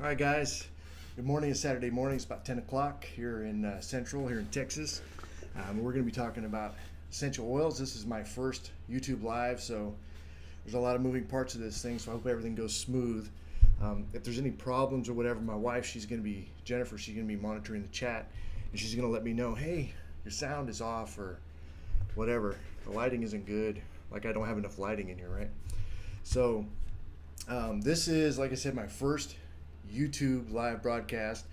All right, guys. Good morning. It's Saturday morning. It's about 10 o'clock here in Central, here in Texas. We're going to be talking about essential oils. This is my first YouTube Live, so there's a lot of moving parts of this thing, so I hope everything goes smooth. If there's any problems or whatever, my wife, Jennifer, she's going to be monitoring the chat, and she's going to let me know, hey, your sound is off or whatever. The lighting isn't good. Like I don't have enough lighting in here, right? So this is, like I said, my first YouTube live broadcast.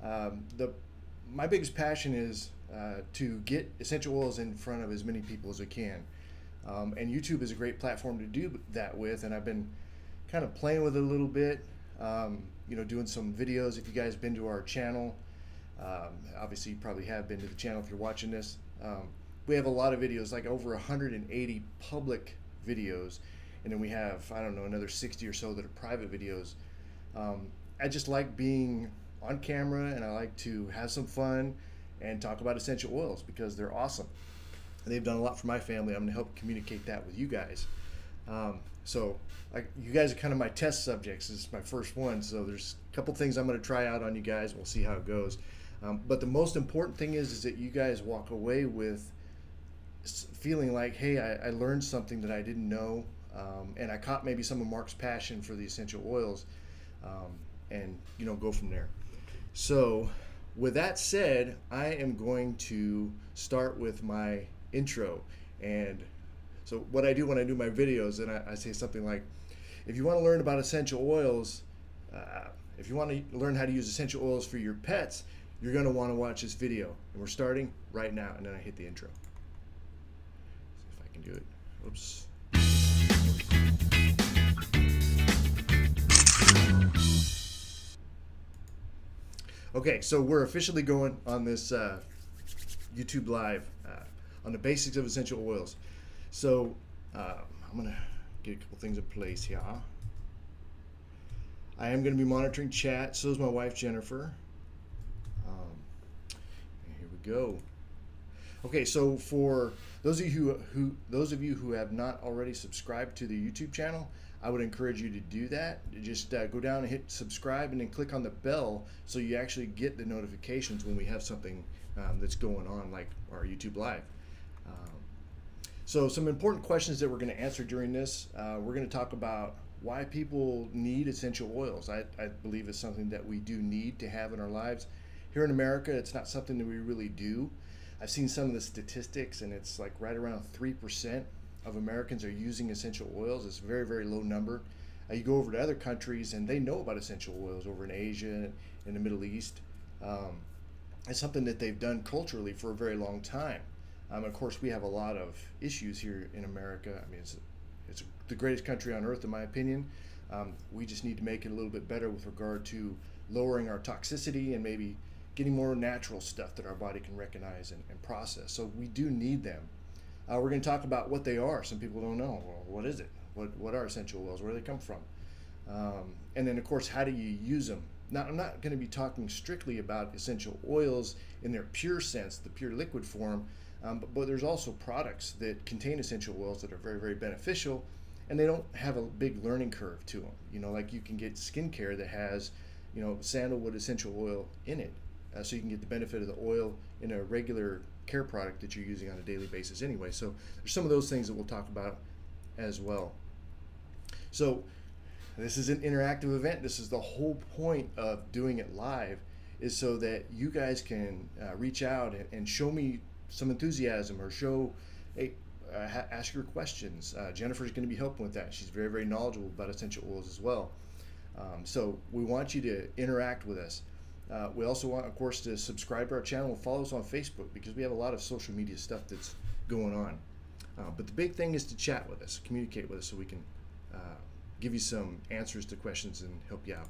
My biggest passion is to get essential oils in front of as many people as I can. And YouTube is a great platform to do that with, and I've been kind of playing with it a little bit, doing some videos. If you guys been to our channel, obviously you probably have been to the channel if you're watching this. We have a lot of videos, like over 180 public videos, and then we have, I don't know, another 60 or so that are private videos. I just like being on camera, and I like to have some fun and talk about essential oils because they're awesome. And they've done a lot for my family. I'm going to help communicate that with you guys. You guys are kind of my test subjects. This is my first one, so there's a couple things I'm going to try out on you guys. We'll see how it goes. But the most important thing is that you guys walk away with feeling like, hey, I learned something that I didn't know, and I caught maybe some of Mark's passion for the essential oils. And go from there. So with that said, I am going to start with my intro. And so what I do when I do my videos, and I say something like, if you want to learn about essential oils, if you want to learn how to use essential oils for your pets, you're going to want to watch this video. And we're starting right now. And then I hit the intro. See if I can do it. Oops. Okay, so we're officially going on this YouTube Live on the basics of essential oils. So I'm going to get a couple things in place here. I am going to be monitoring chat. So is my wife, Jennifer. Here we go. Okay, so for those of you who have not already subscribed to the YouTube channel, I would encourage you to do that. Just go down and hit subscribe and then click on the bell so you actually get the notifications when we have something that's going on, like our YouTube Live. So some important questions that we're going to answer during this. We're going to talk about why people need essential oils. I believe it's something that we do need to have in our lives. Here in America, it's not something that we really do. I've seen some of the statistics, and it's like right around 3% of Americans are using essential oils. It's a very, very low number. You go over to other countries and they know about essential oils over in Asia and the Middle East. It's something that they've done culturally for a very long time. Of course, we have a lot of issues here in America. I mean, it's the greatest country on earth, in my opinion. We just need to make it a little bit better with regard to lowering our toxicity and maybe getting more natural stuff that our body can recognize and process. So we do need them. We're going to talk about what they are. Some people don't know. Well, what is it? What are essential oils? Where do they come from? And then, of course, how do you use them? Now, I'm not going to be talking strictly about essential oils in their pure sense, the pure liquid form, but there's also products that contain essential oils that are very, very beneficial, and they don't have a big learning curve to them. Like you can get skincare that has, sandalwood essential oil in it, so you can get the benefit of the oil in a regular care product that you're using on a daily basis anyway. So there's some of those things that we'll talk about as well. So this is an interactive event. This is the whole point of doing it live, is so that you guys can reach out and show me some enthusiasm or ask your questions. Jennifer's going to be helping with that. She's very, very knowledgeable about essential oils as well. So we want you to interact with us. We also want, of course, to subscribe to our channel and follow us on Facebook because we have a lot of social media stuff that's going on. But the big thing is to chat with us, communicate with us so we can give you some answers to questions and help you out.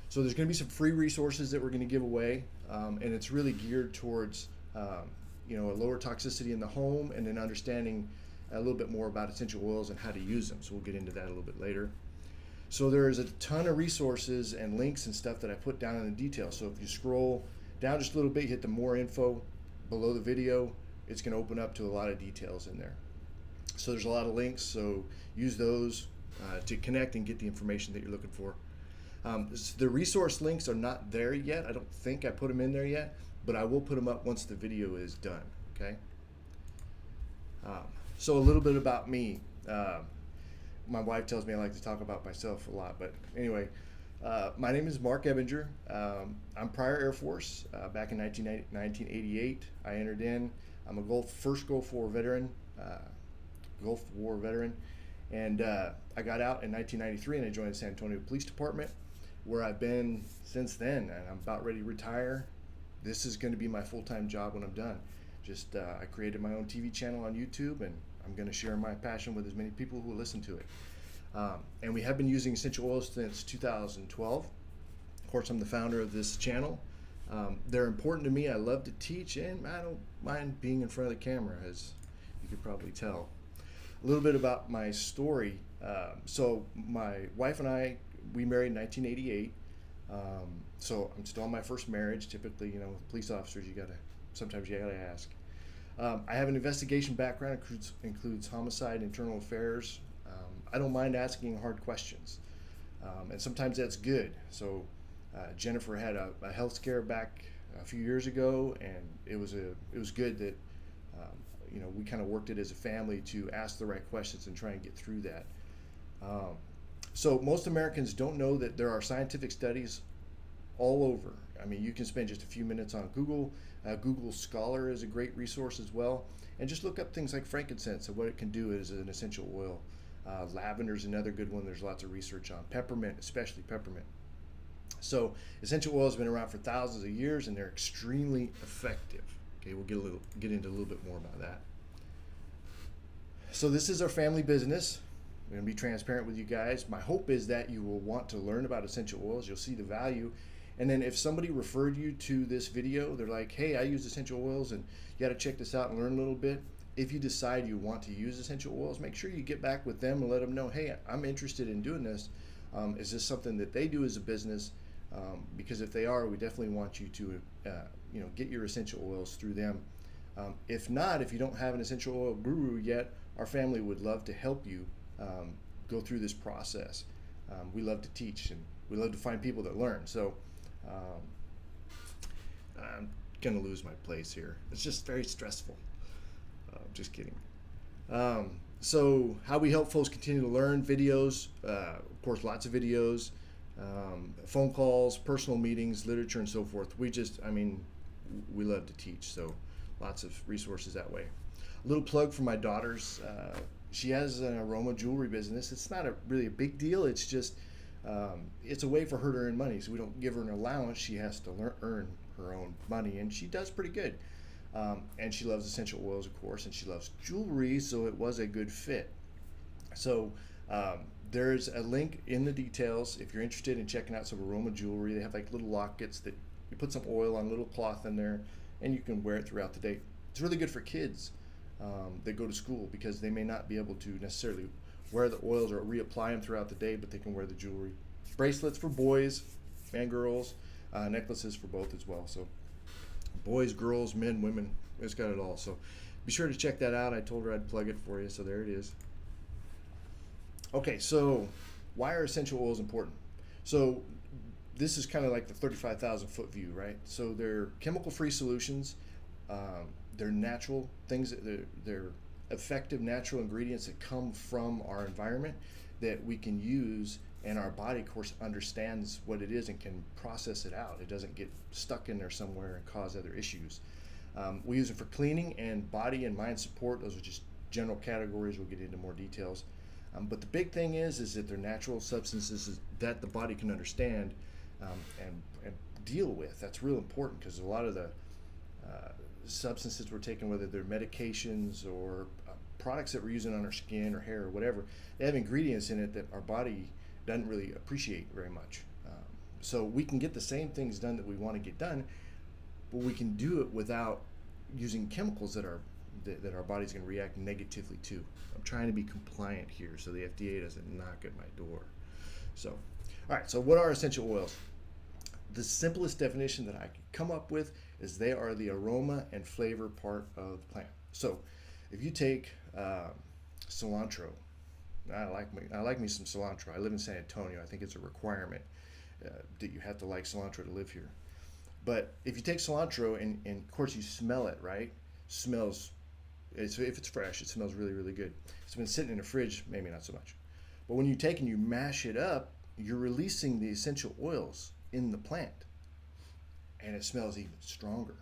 So there's going to be some free resources that we're going to give away, and it's really geared towards a lower toxicity in the home and then understanding a little bit more about essential oils and how to use them. So we'll get into that a little bit later. So there's a ton of resources and links and stuff that I put down in the details. So if you scroll down just a little bit, hit the more info below the video, it's going to open up to a lot of details in there. So there's a lot of links, so use those to connect and get the information that you're looking for. The resource links are not there yet. I don't think I put them in there yet, but I will put them up once the video is done. Okay. So a little bit about me. My wife tells me I like to talk about myself a lot, but anyway, my name is Mark Ebinger. I'm prior Air Force. Back in 1988, I entered in. I'm a first Gulf War veteran, and I got out in 1993 and I joined the San Antonio Police Department, where I've been since then, and I'm about ready to retire. This is going to be my full-time job when I'm done. I created my own TV channel on YouTube, and I'm going to share my passion with as many people who listen to it. And we have been using essential oils since 2012. Of course, I'm the founder of this channel. They're important to me. I love to teach, and I don't mind being in front of the camera, as you could probably tell. A little bit about my story. So my wife and I, we married in 1988. So I'm still on my first marriage. Typically, with police officers, sometimes you gotta ask. I have an investigation background, includes homicide, internal affairs. I don't mind asking hard questions, and sometimes that's good. So Jennifer had a health scare back a few years ago, and it was good that we kind of worked it as a family to ask the right questions and try and get through that. So most Americans don't know that there are scientific studies all over. I mean, you can spend just a few minutes on Google. Google Scholar is a great resource as well. And just look up things like frankincense and what it can do as an essential oil. Lavender is another good one. There's lots of research on peppermint, especially peppermint. So essential oils have been around for thousands of years, and they're extremely effective. Okay, we'll get into a little bit more about that. So this is our family business. I'm going to be transparent with you guys. My hope is that you will want to learn about essential oils. You'll see the value. And then if somebody referred you to this video, they're like, hey, I use essential oils and you got to check this out and learn a little bit. If you decide you want to use essential oils, make sure you get back with them and let them know, hey, I'm interested in doing this. Is this something that they do as a business? Because if they are, we definitely want you to get your essential oils through them. If not, if you don't have an essential oil guru yet, our family would love to help you go through this process. We love to teach, and we love to find people that learn. So I'm gonna lose my place here. It's just very stressful. Just kidding. So how we help folks continue to learn: videos, of course, lots of videos, phone calls, personal meetings, literature, and so forth. We love to teach, so lots of resources that way. A little plug for my daughters. She has an aroma jewelry business. It's not really a big deal. It's just it's a way for her to earn money. So we don't give her an allowance. She has to earn her own money, and she does pretty good. And she loves essential oils, of course, and she loves jewelry, so it was a good fit. So there's a link in the details if you're interested in checking out some aroma jewelry. They have like little lockets that you put some oil on, a little cloth in there, and you can wear it throughout the day. It's really good for kids that go to school, because they may not be able to necessarily wear the oils or reapply them throughout the day, but they can wear the jewelry. Bracelets for boys and girls, necklaces for both as well. So boys, girls, men, women, it's got it all. So be sure to check that out. I told her I'd plug it for you, so there it is. Okay, so why are essential oils important? So this is kind of like the 35,000 foot view, right? So they're chemical-free solutions. They're natural things. They're effective natural ingredients that come from our environment that we can use, and our body, of course, understands what it is and can process it out. It doesn't get stuck in there somewhere and cause other issues. We use it for cleaning and body and mind support. Those are just general categories. We'll get into more details. But the big thing is that they're natural substances that the body can understand and deal with. That's real important, because a lot of the substances we're taking, whether they're medications or products that we're using on our skin or hair or whatever, they have ingredients in it that our body doesn't really appreciate very much. So we can get the same things done that we want to get done, but we can do it without using chemicals that our body's going to react negatively to. I'm trying to be compliant here so the FDA doesn't knock at my door. So, all right, so what are essential oils? The simplest definition that I could come up with is they are the aroma and flavor part of the plant. So if you take cilantro, I like me some cilantro. I live in San Antonio. I think it's a requirement. that you have to like cilantro to live here. But if you take cilantro and of course you smell it, right? Smells, if it's fresh, it smells really, really good. If it's been sitting in the fridge, maybe not so much. But when you take and you mash it up, you're releasing the essential oils in the plant, and it smells even stronger.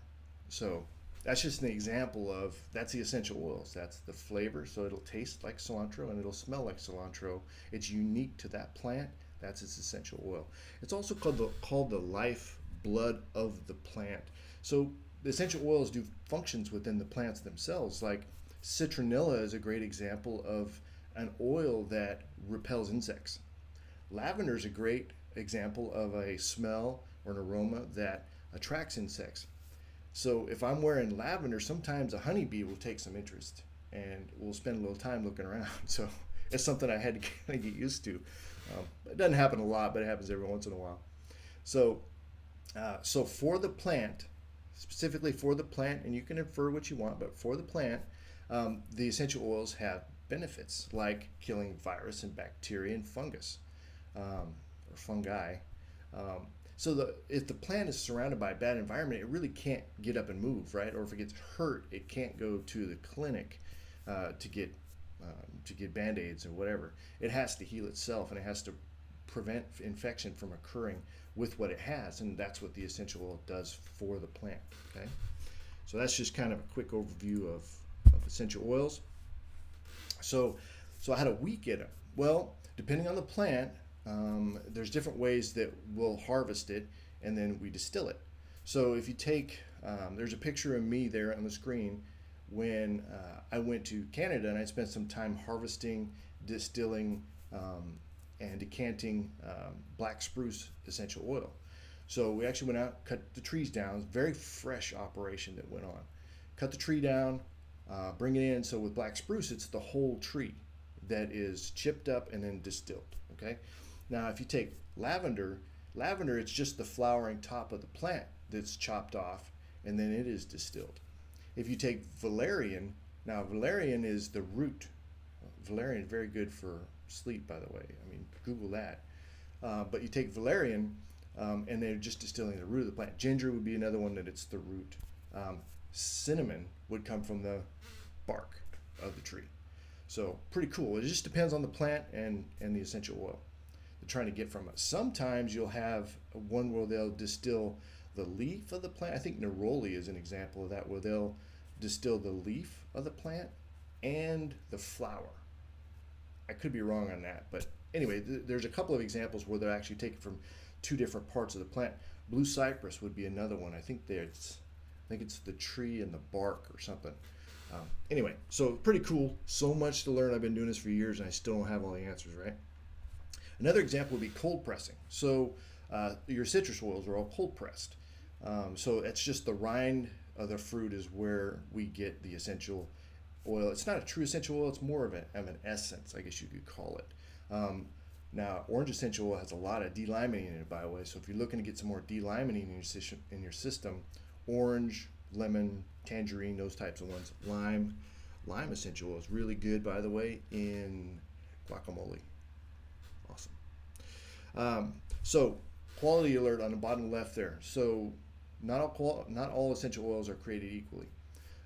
So that's just an example of that's the essential oils. That's the flavor. So it'll taste like cilantro and it'll smell like cilantro. It's unique to that plant. That's its essential oil. It's also called the life blood of the plant. So the essential oils do functions within the plants themselves. Like citronella is a great example of an oil that repels insects. Lavender is a great example of a smell or an aroma that attracts insects. So if I'm wearing lavender, sometimes a honeybee will take some interest and we'll spend a little time looking around. So it's something I had to kind of get used to. It doesn't happen a lot, but it happens every once in a while. So, so for the plant, specifically for the plant, and you can infer what you want, but for the plant, the essential oils have benefits like killing virus and bacteria and fungus or fungi. So if the plant is surrounded by a bad environment, it really can't get up and move, right? Or if it gets hurt, it can't go to the clinic to get Band-Aids or whatever. It has to heal itself, and it has to prevent infection from occurring with what it has, and that's what the essential oil does for the plant. Okay, so that's just kind of a quick overview of essential oils. So how do we get them? Well, depending on the plant, there's different ways that we'll harvest it, and then we distill it. So if you take, there's a picture of me there on the screen when I went to Canada, and I spent some time harvesting, distilling, and decanting black spruce essential oil. So we actually went out, cut the trees down. Very fresh operation that went on. Cut the tree down, bring it in. So with black spruce, it's the whole tree that is chipped up and then distilled. Okay. Now, if you take lavender, it's just the flowering top of the plant that's chopped off, and then it is distilled. If you take valerian, now valerian is the root. Valerian is very good for sleep, by the way. I mean, Google that. But you take valerian, and they're just distilling the root of the plant. Ginger would be another one that it's the root. Cinnamon would come from the bark of the tree. So pretty cool. It just depends on the plant and the essential oil they're trying to get from it. Sometimes you'll have one where they'll distill the leaf of the plant. I think neroli is an example of that, where they'll distill the leaf of the plant and the flower. I could be wrong on that, but anyway, there's a couple of examples where they're actually taken from two different parts of the plant. Blue cypress would be another one. I think it's the tree and the bark or something. Anyway, so pretty cool. So much to learn. I've been doing this for years, and I still don't have all the answers, right? Another example would be cold pressing. So your citrus oils are all cold pressed. So it's just the rind of the fruit is where we get the essential oil. It's not a true essential oil. It's more of an essence, I guess you could call it. Now, orange essential oil has a lot of D-limonene in it, by the way. So if you're looking to get some more D-limonene in your system, orange, lemon, tangerine, those types of ones. Lime essential oil is really good, by the way, in guacamole. Awesome. So quality alert on the bottom left there. So not all essential oils are created equally.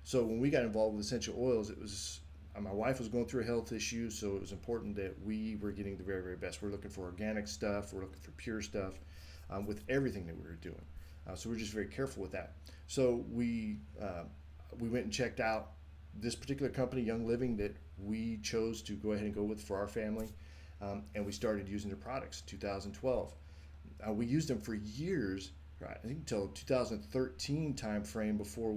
So when we got involved with essential oils, it was my wife was going through a health issue, so it was important that we were getting the very, very best. We're looking for organic stuff. We're looking for pure stuff with everything that we were doing. So we're just very careful with that. So we went and checked out this particular company, Young Living, that we chose to go ahead and go with for our family, and we started using their products in 2012. We used them for years, right, I think until 2013 time frame before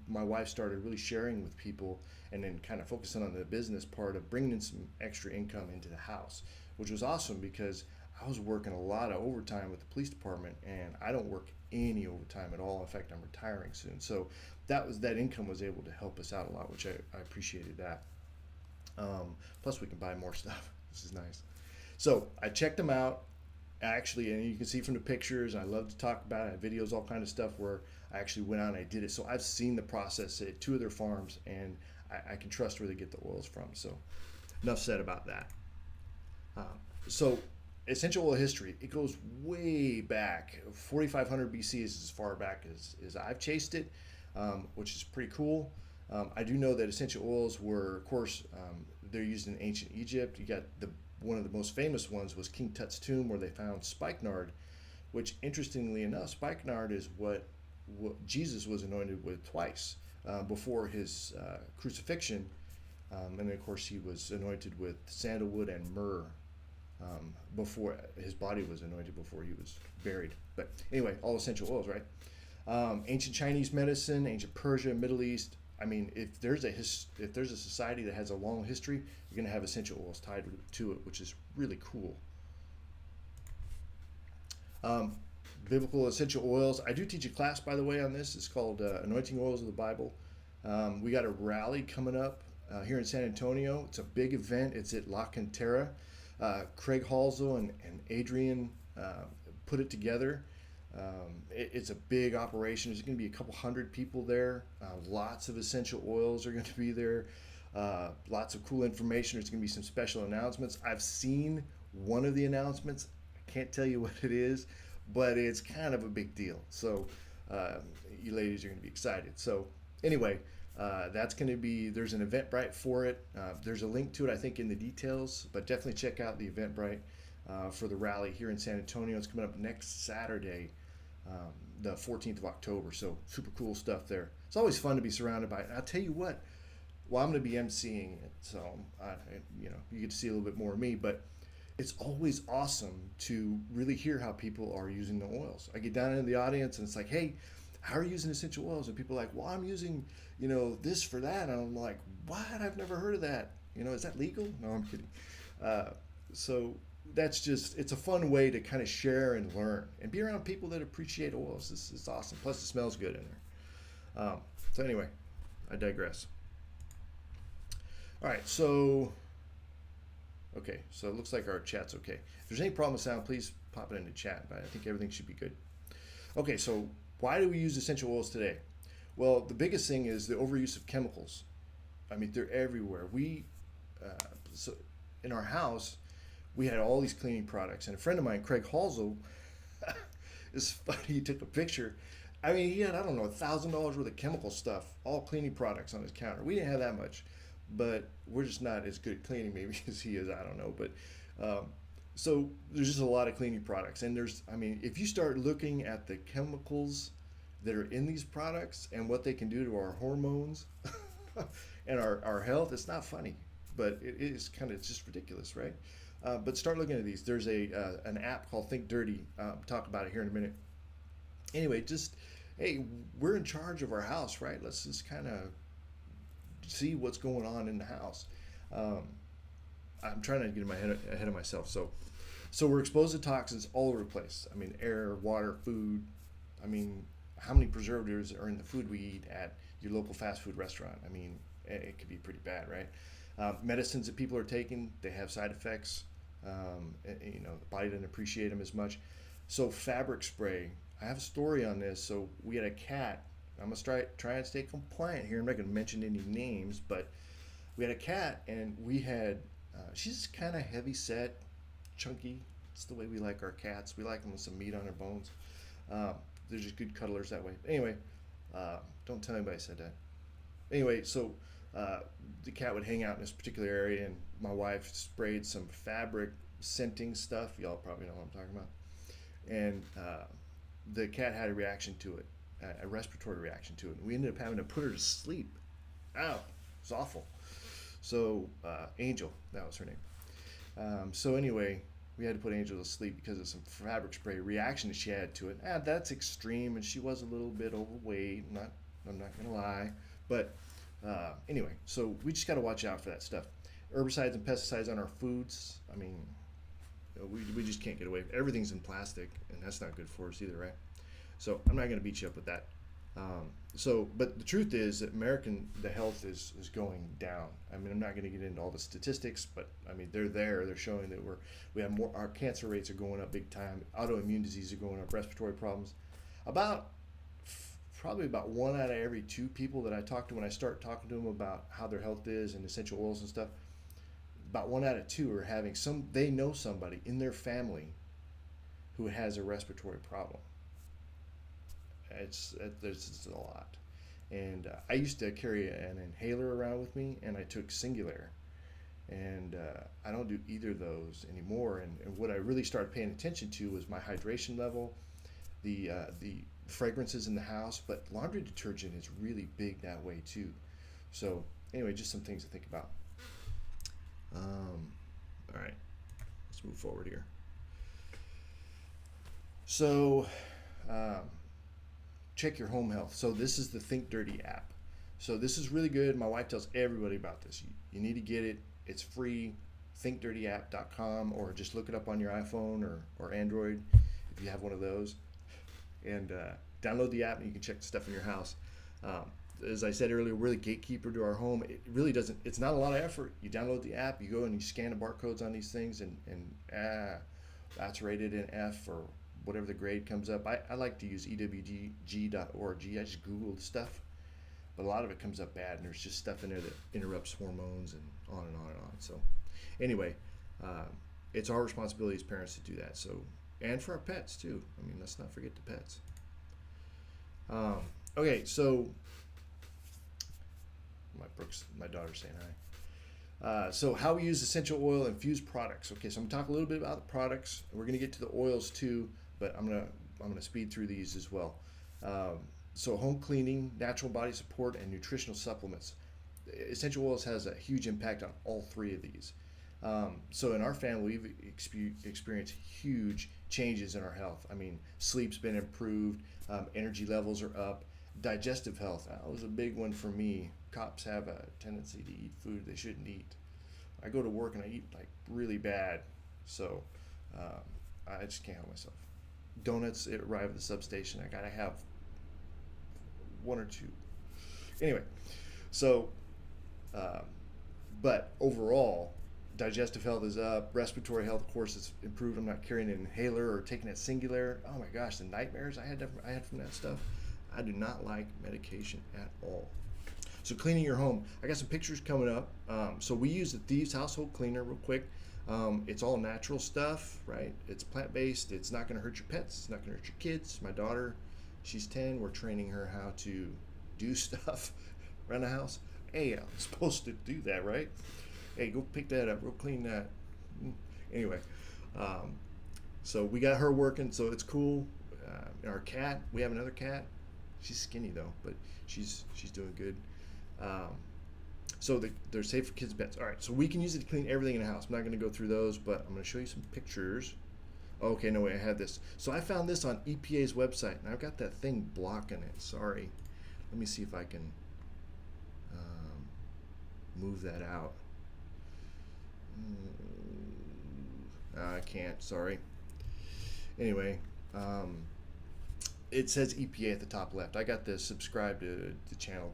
my wife started really sharing with people and then kind of focusing on the business part of bringing in some extra income into the house, which was awesome because I was working a lot of overtime with the police department, and I don't work any overtime at all. In fact, I'm retiring soon. So that income was able to help us out a lot, which I appreciated that. Plus we can buy more stuff. This is nice. So I checked them out actually, and you can see from the pictures, I love to talk about it. I have videos, all kind of stuff where I actually went out and I did it. So I've seen the process at two of their farms, and I can trust where they get the oils from. So enough said about that. So essential oil history, it goes way back. 4500 BC is as far back as I've chased it, which is pretty cool. I do know that essential oils were, of course, they're used in ancient Egypt. You got one of the most famous ones was King Tut's tomb, where they found spikenard, which, interestingly enough, spikenard is what Jesus was anointed with twice before his crucifixion. And then, of course, he was anointed with sandalwood and myrrh before his body was anointed, before he was buried. But anyway, all essential oils, right? Ancient Chinese medicine, ancient Persia, Middle East. I mean, if there's a society that has a long history, you're going to have essential oils tied to it, which is really cool. Biblical essential oils. I do teach a class, by the way, on this. It's called Anointing Oils of the Bible. We got a rally coming up here in San Antonio. It's a big event. It's at La Cantera. Craig Halsell and Adrian put it together. It's a big operation. There's going to be a couple hundred people there. Lots of essential oils are going to be there. Lots of cool information. There's going to be some special announcements. I've seen one of the announcements. I can't tell you what it is, but it's kind of a big deal. So you ladies are going to be excited. So anyway, that's going to be, there's an Eventbrite for it. There's a link to it, I think, in the details, but definitely check out the Eventbrite for the rally here in San Antonio. It's coming up next Saturday, the 14th of October. So super cool stuff there. It's always fun to be surrounded by it. And I'll tell you what, well, I'm going to be emceeing it, so you get to see a little bit more of me, but it's always awesome to really hear how people are using the oils. I get down into the audience and it's like, hey, how are you using essential oils? And people are like, well, I'm using, this for that. And I'm like, what? I've never heard of that. Is that legal? No, I'm kidding. So that's just, it's a fun way to kind of share and learn and be around people that appreciate oils. This is awesome. Plus it smells good in there. So anyway, I digress. All right. So it looks like our chat's okay. If there's any problem with sound, please pop it into chat, but I think everything should be good. Okay. So why do we use essential oils today? Well, the biggest thing is the overuse of chemicals. I mean, they're everywhere. So in our house, we had all these cleaning products, and a friend of mine, Craig Halsell, is funny. He took a picture. I mean, he had, I don't know, $1,000 worth of chemical stuff, all cleaning products on his counter. We didn't have that much, but we're just not as good at cleaning maybe as he is. I don't know, but so there's just a lot of cleaning products, and if you start looking at the chemicals that are in these products and what they can do to our hormones and our health, it's not funny, but it is kind of just ridiculous, right? But start looking at these. There's an app called Think Dirty. Talk about it here in a minute. Anyway, hey, we're in charge of our house, right? Let's just kind of see what's going on in the house. I'm trying to get in my head ahead of myself. So we're exposed to toxins all over the place. I mean, air, water, food. I mean, how many preservatives are in the food we eat at your local fast food restaurant? I mean, it could be pretty bad, right? Medicines that people are taking, they have side effects. The body doesn't appreciate them as much. So fabric spray, I have a story on this. So we had a cat. I'm going to try and stay compliant here. I'm not going to mention any names, but we had a cat, and we had, she's kind of heavy set, chunky. It's the way we like our cats. We like them with some meat on their bones. They're just good cuddlers that way. Anyway, don't tell anybody I said that. Anyway, so the cat would hang out in this particular area, and my wife sprayed some fabric scenting stuff. Y'all probably know what I'm talking about. And the cat had a reaction to it, a respiratory reaction to it. And we ended up having to put her to sleep. Ow, it was awful. So Angel, that was her name. So anyway, we had to put Angel to sleep because of some fabric spray reaction that she had to it. That's extreme, and she was a little bit overweight. I'm not gonna lie, but anyway, so we just got to watch out for that stuff. Herbicides and pesticides on our foods. I mean, we just can't get away. Everything's in plastic, and that's not good for us either, right? So I'm not going to beat you up with that. But the truth is that the health is going down. I mean, I'm not going to get into all the statistics, but I mean, they're showing that we have more, our cancer rates are going up big time. Autoimmune diseases are going up, respiratory problems. Probably about 1 out of every 2 people that I talk to, when I start talking to them about how their health is and essential oils and stuff, about 1 out of 2 are having they know somebody in their family who has a respiratory problem. There's a lot. And I used to carry an inhaler around with me, and I took Singular. And I don't do either of those anymore. And what I really started paying attention to was my hydration level, the fragrances in the house. But laundry detergent is really big that way too. So anyway, just some things to think about. All right, let's move forward here. So check your home health. So this is the Think Dirty app. So this is really good. My wife tells everybody about this. You need to get it. It's free, thinkdirtyapp.com, or just look it up on your iPhone or Android if you have one of those. And download the app and you can check the stuff in your house. As I said earlier, we're the gatekeeper to our home. It really doesn't, it's not a lot of effort. You download the app, you go and you scan the barcodes on these things, and that's rated an F or whatever the grade comes up. I like to use ewg.org. I just Googled stuff. But a lot of it comes up bad, and there's just stuff in there that interrupts hormones and on and on and on. So anyway, it's our responsibility as parents to do that. So, and for our pets too. I mean, let's not forget the pets. Okay, so my daughter's saying hi. So how we use essential oil infused products. Okay, so I'm gonna talk a little bit about the products. We're gonna get to the oils too, but I'm gonna speed through these as well. So home cleaning, natural body support, and nutritional supplements. Essential oils has a huge impact on all three of these. So in our family, we've experienced huge changes in our health. I mean, sleep's been improved, energy levels are up, digestive health. That was a big one for me. Cops have a tendency to eat food they shouldn't eat. I go to work and I eat like really bad, so I just can't help myself. Donuts arrive at the substation. I gotta have 1 or 2. Anyway, so but overall, digestive health is up. Respiratory health, of course, is improved. I'm not carrying an inhaler or taking that Singular. Oh my gosh, the nightmares I had from that stuff. I do not like medication at all. So cleaning your home. I got some pictures coming up. So we use the Thieves Household Cleaner real quick. It's all natural stuff, right? It's plant-based. It's not going to hurt your pets. It's not going to hurt your kids. My daughter, she's 10. We're training her how to do stuff around the house. Hey, I'm supposed to do that, right? Hey, go pick that up. Go clean that. Anyway, so we got her working, so it's cool. Our cat, we have another cat. She's skinny though, but she's doing good. So they're safe for kids' pets. All right, so we can use it to clean everything in the house. I'm not going to go through those, but I'm going to show you some pictures. Okay, no way, I had this. So I found this on EPA's website, and I've got that thing blocking it. Sorry. Let me see if I can move that out. I can't, sorry. Anyway, it says EPA at the top left. I got the subscribe to the channel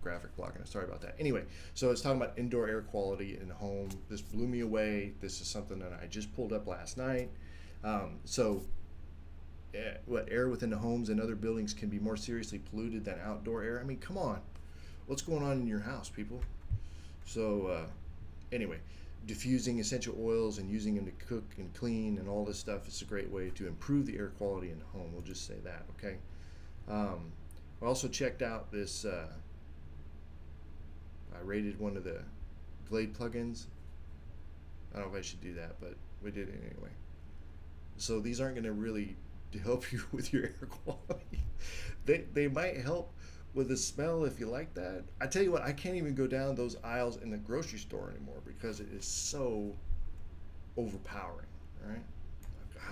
graphic blocking it. Sorry about that. Anyway, so it's talking about indoor air quality in the home. This blew me away. This is something that I just pulled up last night. Air within the homes and other buildings can be more seriously polluted than outdoor air. I mean, come on. What's going on in your house, people? So anyway, diffusing essential oils and using them to cook and clean and all this stuff is a great way to improve the air quality in the home. We'll just say that, okay? I also checked out this, I rated one of the Glade plugins. I don't know if I should do that, but we did it anyway. So these aren't going to really help you with your air quality. They might help with the smell if you like that. I tell you what, I can't even go down those aisles in the grocery store anymore because it is so overpowering, all right?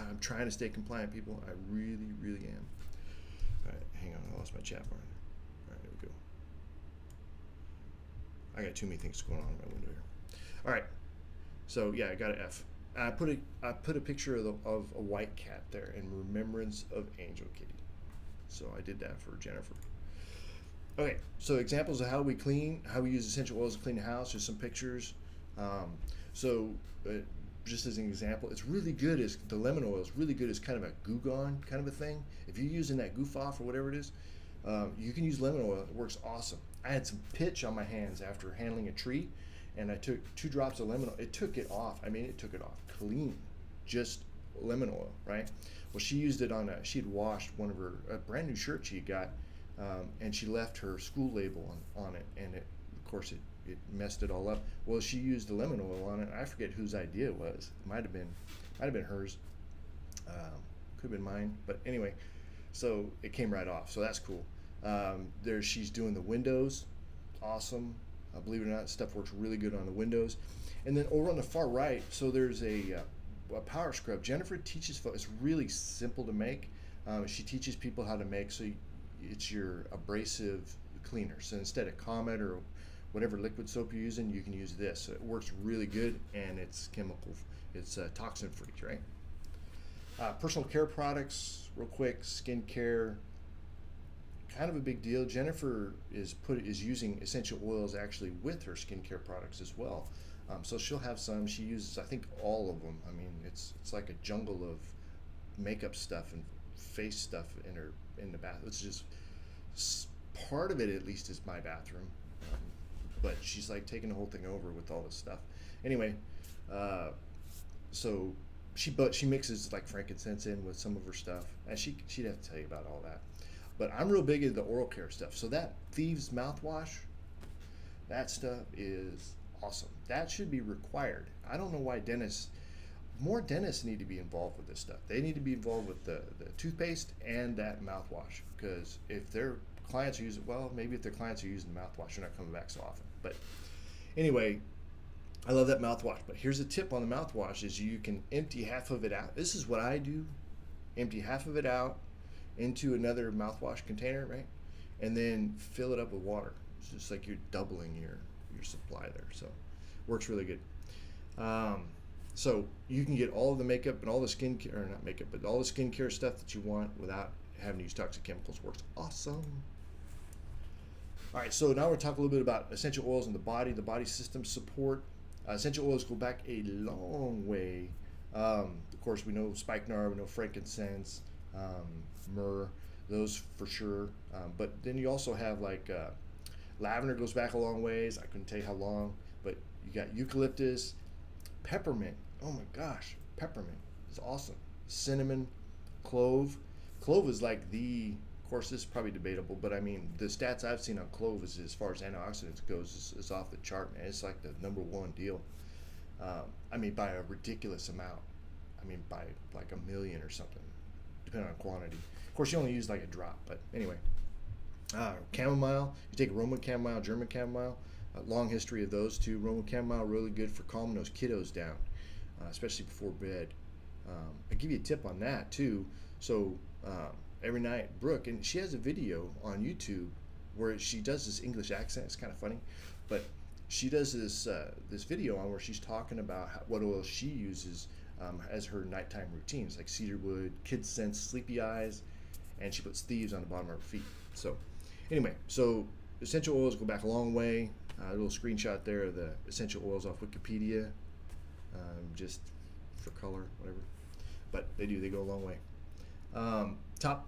I'm trying to stay compliant, people. I really, really am. All right, hang on, I lost my chat bar. All right, there we go. I got too many things going on in my window here. All right, so yeah, I got an F. I put a picture of a white cat there in remembrance of Angel Kitty. So I did that for Jennifer. Okay, so examples of how we use essential oils to clean the house. There's some pictures. Just as an example, it's really good as the lemon oil is really good as kind of a Goo Gone kind of a thing. If you're using that Goof Off or whatever it is, you can use lemon oil. It works awesome. I had some pitch on my hands after handling a tree, and I took 2 drops of lemon oil. It took it off. I mean, it took it off clean, just lemon oil, right? Well, she used it on she had washed a brand new shirt she got, and she left her school label on it, and of course it messed it all up. Well, she used the lemon oil on it. I forget whose idea it was. It might have been hers. Could have been mine, but anyway, so it came right off. So that's cool. She's doing the windows, awesome. Believe it or not, stuff works really good on the windows. And then over on the far right, so there's a power scrub. Jennifer teaches folks. It's really simple to make. She teaches people how to make. So it's your abrasive cleaner. So instead of Comet or whatever liquid soap you're using, you can use this. So it works really good, and it's toxin free, right? Personal care products, real quick. Skincare, kind of a big deal. Jennifer is using essential oils actually with her skincare products as well. So she'll have some. She uses, I think, all of them. I mean, it's like a jungle of makeup stuff and face stuff in the bath. It's just part of it, at least, is my bathroom. But she's like taking the whole thing over with all this stuff. Anyway, so she mixes like frankincense in with some of her stuff, and she'd have to tell you about all that. But I'm real big into the oral care stuff. So that Thieves mouthwash, that stuff is awesome. That should be required. I don't know why more dentists need to be involved with this stuff. They need to be involved with the toothpaste and that mouthwash, because if their clients are using, well, maybe if their clients are using the mouthwash, they're not coming back so often. But anyway, I love that mouthwash. But here's a tip on the mouthwash: is you can empty half of it out. This is what I do: empty half of it out into another mouthwash container, right? And then fill it up with water. It's just like you're doubling your supply there. So works really good. So you can get all of the makeup and all the skincare, or not makeup, but all the skincare stuff that you want without having to use toxic chemicals. Works awesome. All right, so now we're talking a little bit about essential oils in the body system support. Essential oils go back a long way. Of course, we know spikenard, we know frankincense, myrrh, those for sure. But then you also have like lavender goes back a long ways. I couldn't tell you how long, but you got eucalyptus, peppermint. Oh my gosh, peppermint is awesome. Cinnamon, clove. Clove is like of course this is probably debatable, but I mean the stats I've seen on clove is, as far as antioxidants goes, is off the chart, man. It's like the #1 deal. I mean by a ridiculous amount. I mean by like 1 million or something, depending on quantity. Of course you only use like a drop, but anyway. Chamomile, you take Roman chamomile, German chamomile, long history of those two. Roman chamomile, really good for calming those kiddos down, especially before bed. I give you a tip on that too. So every night, Brooke, and she has a video on YouTube where she does this English accent. It's kind of funny, but she does this video on where she's talking about what oil she uses as her nighttime routines, like cedarwood, Kid Sense, Sleepy Eyes, and she puts Thieves on the bottom of her feet. So anyway, so essential oils go back a long way. A little screenshot there of the essential oils off Wikipedia, just for color, whatever. But they go a long way.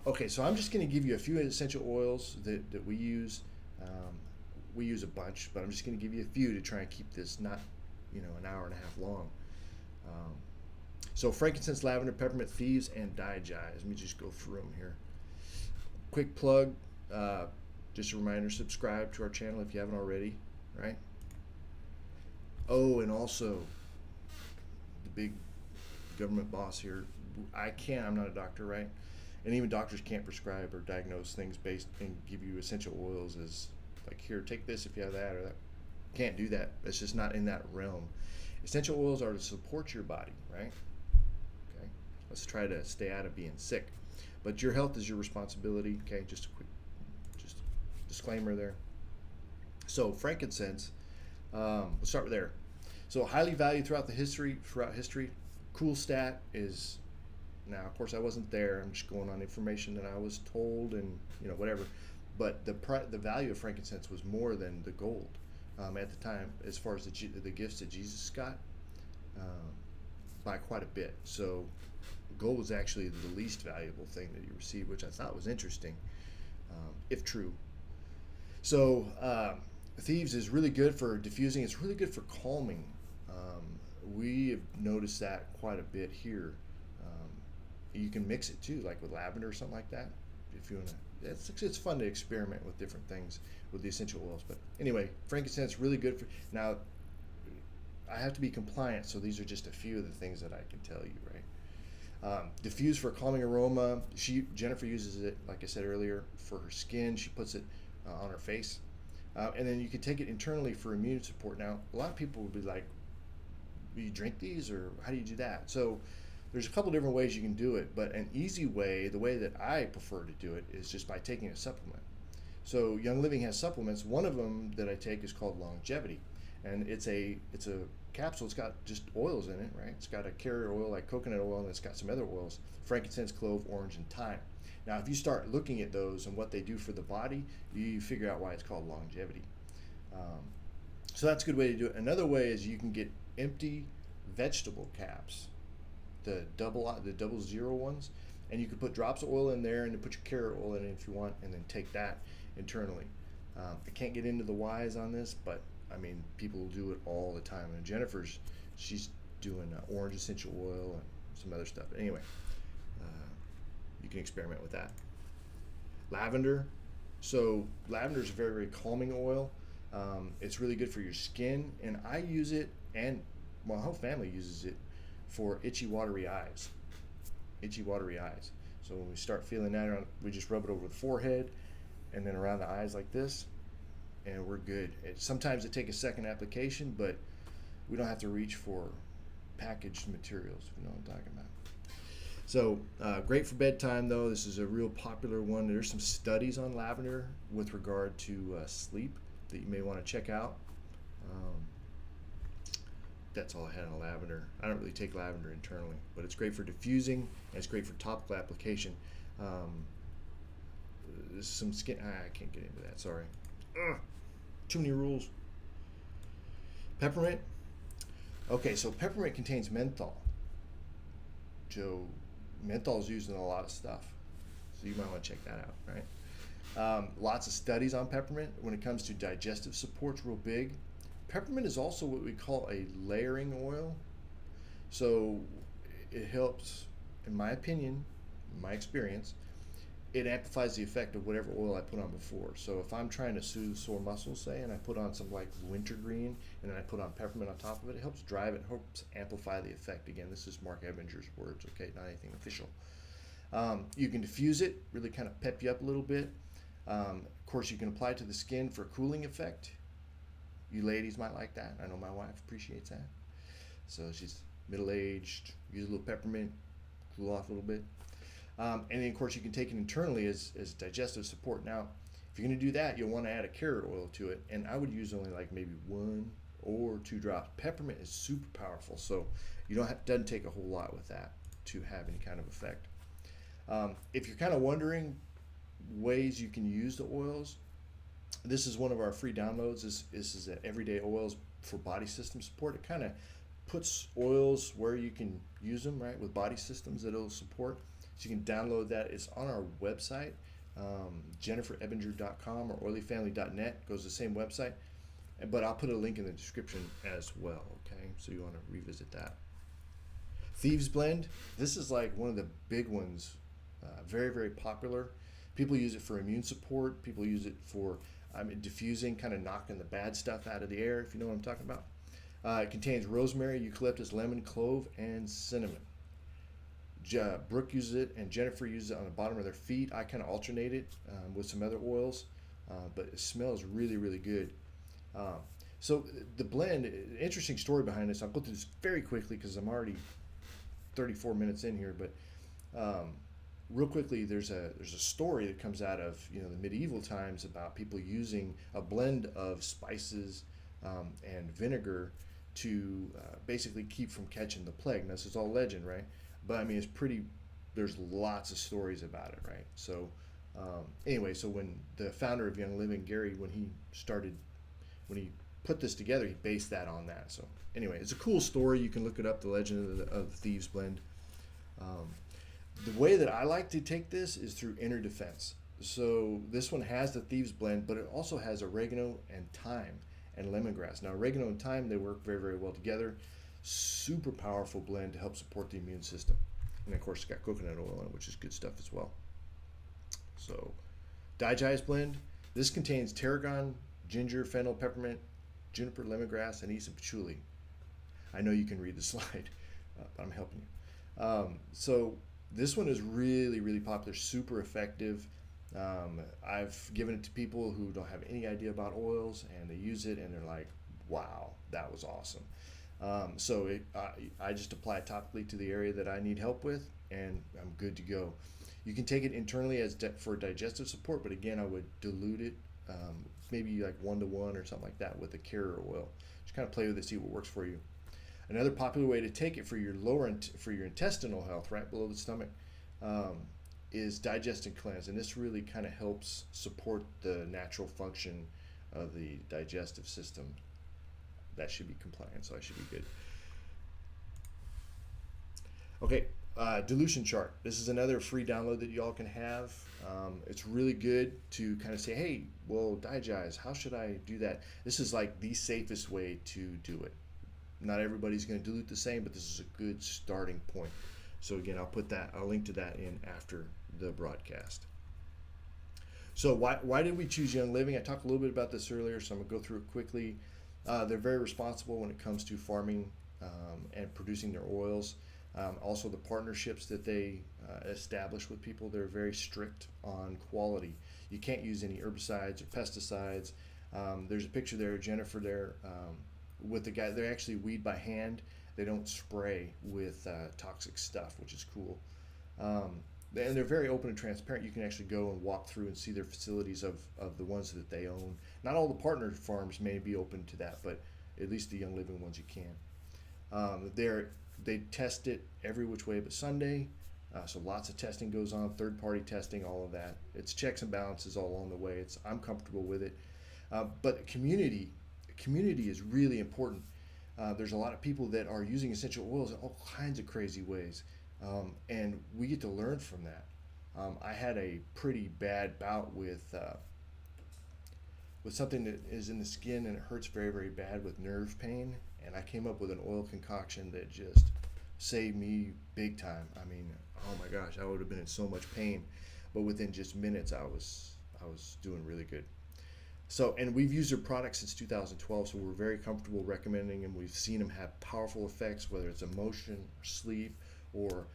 Okay, so I'm just going to give you a few essential oils that we use. We use a bunch, but I'm just going to give you a few to try and keep this not, an hour and a half long. So frankincense, lavender, peppermint, thieves, and dihydrogen. Let me just go through them here. Quick plug. Just a reminder, subscribe to our channel if you haven't already, right? Oh, and also the big government boss here. I'm not a doctor, right? And even doctors can't prescribe or diagnose things based and give you essential oils as like, here, take this if you have that or that. Can't do that. It's just not in that realm. Essential oils are to support your body, right? Okay. Let's try to stay out of being sick. But your health is your responsibility. Okay, just a quick disclaimer there. So frankincense, we'll start with there. So highly valued throughout history. Cool stat is, now of course I wasn't there. I'm just going on information that I was told and whatever. But the value of frankincense was more than the gold at the time, as far as the gifts that Jesus got, by quite a bit. So gold was actually the least valuable thing that you received, which I thought was interesting, if true. So Thieves is really good for diffusing. It's really good for calming. We have noticed that quite a bit here. Um, you can mix it too, like with lavender or something like that. If you want to, it's fun to experiment with different things with the essential oils. But anyway, frankincense really good for. Now, I have to be compliant, so these are just a few of the things that I can tell you, right? Diffuse for a calming aroma. Jennifer uses it, like I said earlier, for her skin. She puts it on her face. And then you can take it internally for immune support. Now, a lot of people would be like, "Do you drink these, or how do you do that?" So there's a couple different ways you can do it, but an easy way, the way that I prefer to do it, is just by taking a supplement. So Young Living has supplements. One of them that I take is called Longevity, and it's a capsule. It's got just oils in it, right? It's got a carrier oil like coconut oil, and it's got some other oils: frankincense, clove, orange, and thyme. Now, if you start looking at those and what they do for the body, you figure out why it's called Longevity. Um, so that's a good way to do it. Another way is you can get empty vegetable caps, the double zero ones, and you can put drops of oil in there, and then put your carrot oil in it if you want, and then take that internally. I can't get into the whys on this, but I mean, people will do it all the time. And she's doing orange essential oil and some other stuff. But anyway, you can experiment with that. Lavender. So lavender is a very, very calming oil. It's really good for your skin, and I use it, and my whole family uses it for itchy, watery eyes. Itchy, watery eyes. So when we start feeling that, we just rub it over the forehead and then around the eyes like this, and we're good. Sometimes it takes a second application, but we don't have to reach for packaged materials, if you know what I'm talking about. So great for bedtime, though. This is a real popular one. There's some studies on lavender with regard to sleep that you may want to check out. That's all I had on lavender. I don't really take lavender internally, but it's great for diffusing, and it's great for topical application. Some skin. I can't get into that. Sorry. Too many rules. Peppermint. Okay, so peppermint contains menthol. So menthol is used in a lot of stuff, so you might want to check that out, right? Lots of studies on peppermint when it comes to digestive support's real big. Peppermint is also what we call a layering oil, so it helps, in my opinion, in my experience, it amplifies the effect of whatever oil I put on before. So if I'm trying to soothe sore muscles, say, and I put on some like wintergreen, and then I put on peppermint on top of it, it helps drive it, helps amplify the effect. Again, this is Mark Ebbinger's words, okay, not anything official. You can diffuse it, really kind of pep you up a little bit. Of course, you can apply it to the skin for a cooling effect. You ladies might like that. I know my wife appreciates that. So she's middle-aged, use a little peppermint, cool off a little bit. And then, of course, you can take it internally as digestive support. Now, if you're going to do that, you'll want to add a carrot oil to it. And I would use only like maybe 1 or 2 drops. Peppermint is super powerful, so you doesn't take a whole lot with that to have any kind of effect. If you're kind of wondering ways you can use the oils, this is one of our free downloads. This is Everyday Oils for Body System Support. It kind of puts oils where you can use them, right, with body systems that it'll support. So you can download that. It's on our website, jenniferebbinger.com or oilyfamily.net. Goes to the same website. But I'll put a link in the description as well, okay? So you want to revisit that. Thieves Blend. This is like one of the big ones. Very, very popular. People use it for immune support. People use it for diffusing, kind of knocking the bad stuff out of the air, if you know what I'm talking about. It contains rosemary, eucalyptus, lemon, clove, and cinnamon. Brooke uses it, and Jennifer uses it on the bottom of their feet. I kind of alternate it with some other oils, but it smells really, really good. So the blend, interesting story behind this. I'll go through this very quickly because I'm already 34 minutes in here, but real quickly, there's a story that comes out of the medieval times about people using a blend of spices and vinegar to basically keep from catching the plague. Now, this is all legend, right? But I mean, there's lots of stories about it, right? So anyway, so when the founder of Young Living, Gary, when he put this together, he based that on that. So anyway, it's a cool story. You can look it up, the legend of the Thieves Blend. The way that I like to take this is through inner defense. So this one has the thieves blend, but it also has oregano and thyme and lemongrass. Now oregano and thyme, they work very, very well together. Super powerful blend to help support the immune system. And of course it's got coconut oil in it, which is good stuff as well. So digest blend, this contains tarragon, ginger, fennel, peppermint, juniper, lemongrass, anise, and patchouli. I know you can read the slide, but I'm helping you. So this one is really, really popular, super effective. I've given it to people who don't have any idea about oils, and they use it, and they're like, "Wow, that was awesome." I just apply it topically to the area that I need help with, and I'm good to go. You can take it internally for digestive support, but again, I would dilute it, maybe like 1 to 1 or something like that with a carrier oil. Just kind of play with it, see what works for you. Another popular way to take it for your for your intestinal health, right below the stomach, is digest and cleanse, and this really kind of helps support the natural function of the digestive system. That should be compliant, so I should be good. Okay, dilution chart. This is another free download that y'all can have. It's really good to kind of say, hey, well, digest, how should I do that? This is like the safest way to do it. Not everybody's going to dilute the same, but this is a good starting point. So again, I'll link to that in after the broadcast. So why did we choose Young Living? I talked a little bit about this earlier, so I'm going to go through it quickly. They're very responsible when it comes to farming and producing their oils. Also, the partnerships that they establish with people, they're very strict on quality. You can't use any herbicides or pesticides. There's a picture there, Jennifer there, with the guy. They actually weed by hand. They don't spray with toxic stuff, which is cool. And they're very open and transparent. You can actually go and walk through and see their facilities of the ones that they own. Not all the partner farms may be open to that, but at least the Young Living ones you can. They test it every which way but Sunday. So lots of testing goes on, third-party testing, all of that. It's checks and balances all along the way. I'm comfortable with it. But community is really important. There's a lot of people that are using essential oils in all kinds of crazy ways. And we get to learn from that. I had a pretty bad bout with something that is in the skin and it hurts very, very bad with nerve pain. And I came up with an oil concoction that just saved me big time. I mean, oh my gosh, I would have been in so much pain, but within just minutes, I was doing really good. So, and we've used their products since 2012, so we're very comfortable recommending them. We've seen them have powerful effects, whether it's emotion or sleep or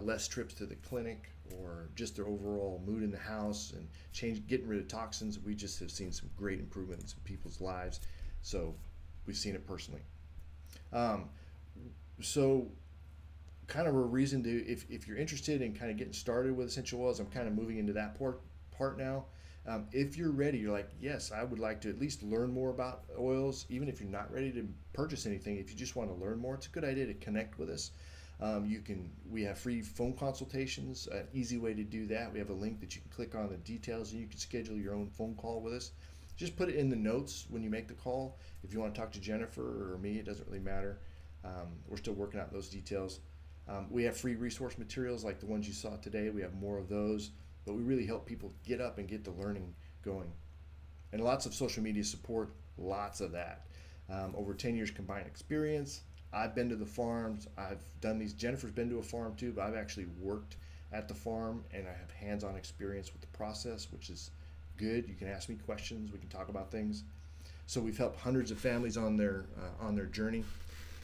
less trips to the clinic or just their overall mood in the house and getting rid of toxins. We just have seen some great improvements in people's lives. So we've seen it personally. So kind of a reason to, if you're interested in kind of getting started with essential oils, I'm kind of moving into that part now. If you're ready, you're like, yes, I would like to at least learn more about oils, even if you're not ready to purchase anything. If you just want to learn more, it's a good idea to connect with us. We have free phone consultations, an easy way to do that. We have a link that you can click on the details and you can schedule your own phone call with us. Just put it in the notes when you make the call. If you want to talk to Jennifer or me, it doesn't really matter. We're still working out those details. We have free resource materials like the ones you saw today. We have more of those, but we really help people get up and get the learning going. And lots of social media support, lots of that. Over 10 years combined experience. I've been to the farms. I've done these. Jennifer's been to a farm too, but I've actually worked at the farm and I have hands-on experience with the process, which is good. You can ask me questions. We can talk about things. So we've helped hundreds of families on their journey.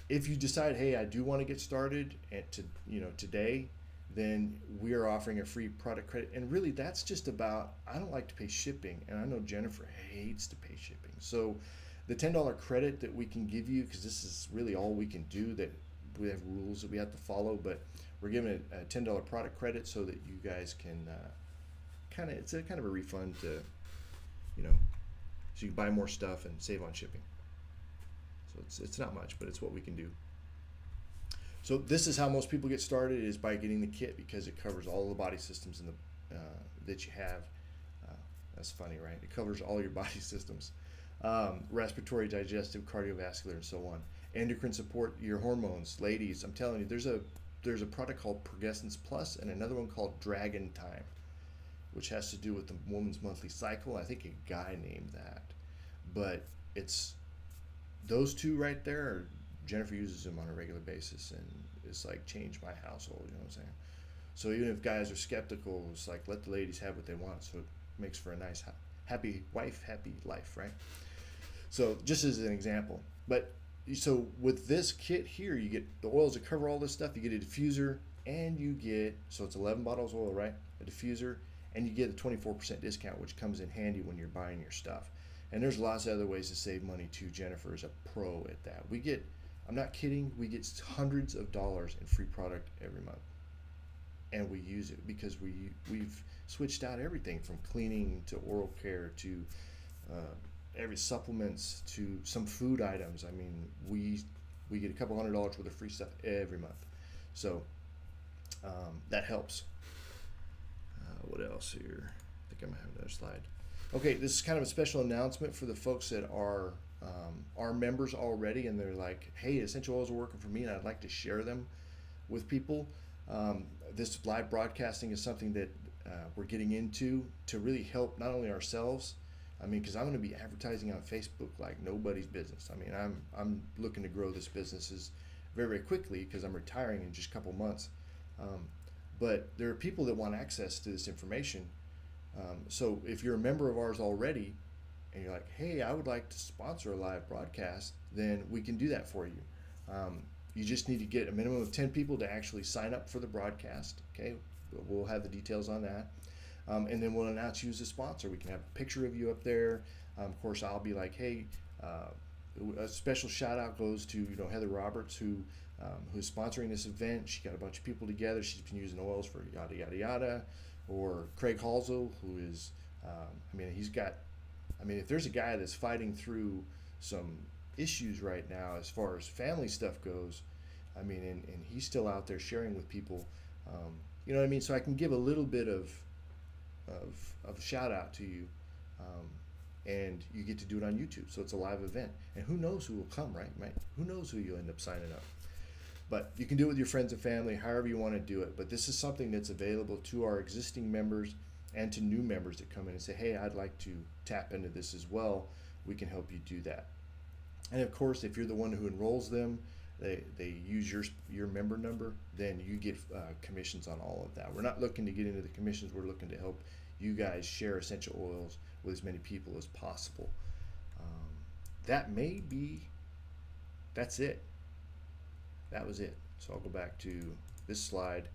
If you decide, hey, I do want to get started today, then we are offering a free product credit. And really, that's just about, I don't like to pay shipping, and I know Jennifer hates to pay shipping. So the $10 credit that we can give you, because this is really all we can do, that we have rules that we have to follow, but we're giving a $10 product credit so that you guys can it's a kind of a refund to, so you can buy more stuff and save on shipping. So it's not much, but it's what we can do. So this is how most people get started, is by getting the kit, because it covers all the body systems that you have. That's funny, right? It covers all your body systems. Respiratory, digestive, cardiovascular, and so on. Endocrine support, your hormones. Ladies, I'm telling you, there's a product called Progessence Plus and another one called Dragon Time. which has to do with the woman's monthly cycle. I think a guy named that, but it's those two right there. Jennifer uses them on a regular basis, and it's like changed my household. You know what I'm saying? So even if guys are skeptical, it's like let the ladies have what they want. So it makes for a nice, happy wife, happy life, right? So just as an example, but so with this kit here, you get the oils that cover all this stuff. You get a diffuser, and you get, so it's 11 bottles of oil, right? A diffuser, and you get a 24% discount, which comes in handy when you're buying your stuff. And there's lots of other ways to save money too. Jennifer is a pro at that. We get, I'm not kidding, we get hundreds of dollars in free product every month. And we use it because we've switched out everything from cleaning to oral care to every supplements to some food items. I mean, we get a couple $100 worth of free stuff every month. So that helps. What else here? I think I might have another slide. Okay, this is kind of a special announcement for the folks that are members already, and they're like, hey, essential oils are working for me, and I'd like to share them with people. This live broadcasting is something that we're getting into to really help not only ourselves. I mean, because I'm going to be advertising on Facebook like nobody's business. I mean, I'm looking to grow this business very, very quickly because I'm retiring in just a couple months. But there are people that want access to this information. So if you're a member of ours already and you're like, hey, I would like to sponsor a live broadcast, then we can do that for you. You just need to get a minimum of 10 people to actually sign up for the broadcast. Okay, we'll have the details on that. And then we'll announce you as a sponsor. We can have a picture of you up there. Of course, I'll be like, hey, a special shout out goes to Heather Roberts, who's sponsoring this event. She got a bunch of people together. She's been using oils for yada yada yada. Or Craig Halsell, who is, if there's a guy that's fighting through some issues right now as far as family stuff goes, and he's still out there sharing with people, you know what I mean? So I can give a little bit of a shout out to you, and you get to do it on YouTube. So it's a live event, and who knows who will come, right? Who knows who you'll end up signing up? But you can do it with your friends and family, however you want to do it. But this is something that's available to our existing members and to new members that come in and say, hey, I'd like to tap into this as well. We can help you do that. And of course, if you're the one who enrolls them, they use your member number, then you get commissions on all of that. We're not looking to get into the commissions. We're looking to help you guys share essential oils with as many people as possible. That's it. That was it. So I'll go back to this slide.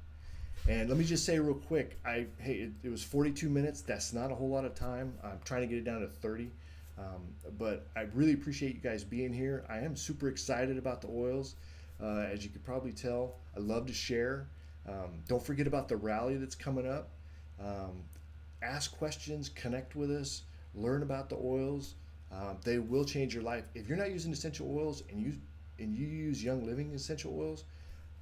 And let me just say real quick, it was 42 minutes. That's not a whole lot of time. I'm trying to get it down to 30. But I really appreciate you guys being here. I am super excited about the oils. As you could probably tell, I love to share. Don't forget about the rally that's coming up. Ask questions, connect with us, learn about the oils. They will change your life. If you're not using essential oils and you use Young Living essential oils,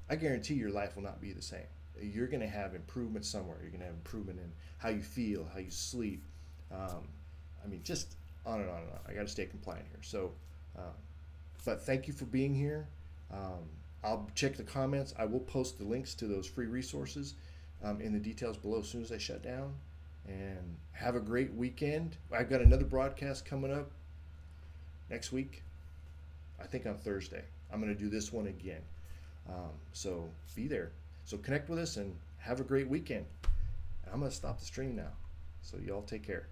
I guarantee your life will not be the same. You're going to have improvement somewhere. You're going to have improvement in how you feel, how you sleep. Just on and on and on. I got to stay compliant here. So, but thank you for being here. I'll check the comments. I will post the links to those free resources in the details below as soon as I shut down. And have a great weekend. I've got another broadcast coming up next week. I think on Thursday. I'm going to do this one again. So be there. So connect with us and have a great weekend. I'm going to stop the stream now. So y'all take care.